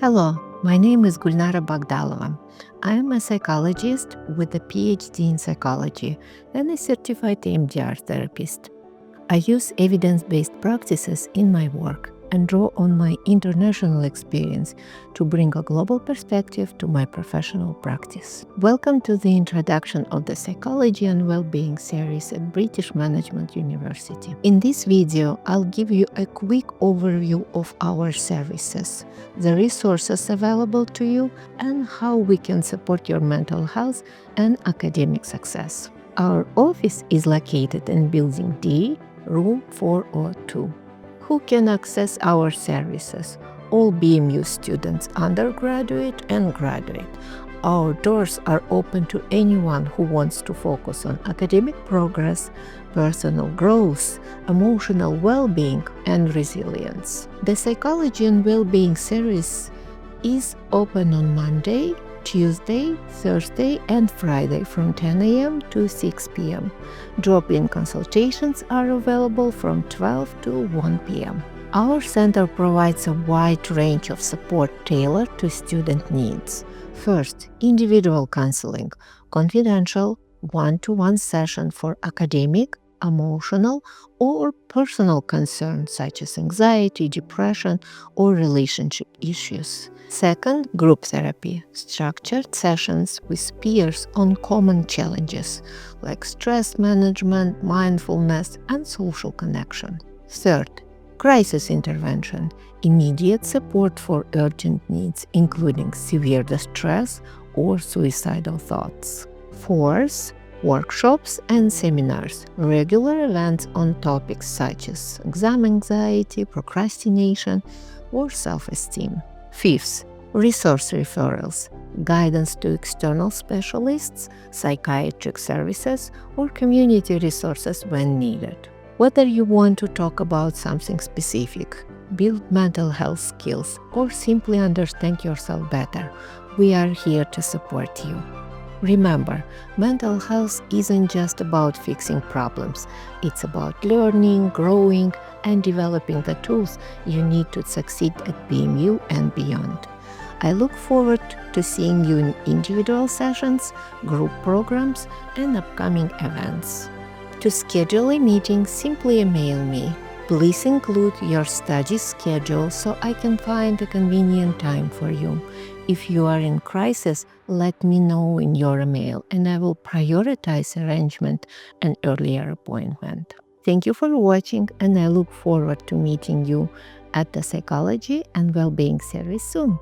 Hello, my name is Gulnara Bagdalova. I am a psychologist with a PhD in psychology and a certified EMDR therapist. I use evidence-based practices in my work and draw on my international experience to bring a global perspective to my professional practice. Welcome to the introduction of the Psychology and Well-Being series at British Management University. In this video, I'll give you a quick overview of our services, the resources available to you, and how we can support your mental health and academic success. Our office is located in Building D, Room 402. Who can access our services? All BMU students, undergraduate and graduate. Our doors are open to anyone who wants to focus on academic progress, personal growth, emotional well-being, and resilience. The Psychology and Well-Being series is open on Monday, Tuesday, Thursday, and Friday from 10 a.m. to 6 p.m. Drop-in consultations are available from 12 to 1 p.m. Our center provides a wide range of support tailored to student needs. First, individual counseling, confidential, one-to-one session for academic, emotional, or personal concerns such as anxiety, depression, or relationship issues. Second, group therapy, structured sessions with peers on common challenges like stress management, mindfulness, and social connection. Third, crisis intervention, immediate support for urgent needs, including severe distress or suicidal thoughts. Fourth, workshops and seminars, regular events on topics such as exam anxiety, procrastination, or self-esteem. Fifth, resource referrals, guidance to external specialists, psychiatric services, or community resources when needed. Whether you want to talk about something specific, build mental health skills, or simply understand yourself better, we are here to support you. Remember, mental health isn't just about fixing problems. It's about learning, growing, and developing the tools you need to succeed at BMU and beyond. I look forward to seeing you in individual sessions, group programs, and upcoming events. To schedule a meeting, simply email me. Please include your study schedule so I can find a convenient time for you. If you are in crisis, let me know in your email and I will prioritize arrangement an earlier appointment. Thank you for watching, and I look forward to meeting you at the Psychology and Well-Being Service soon.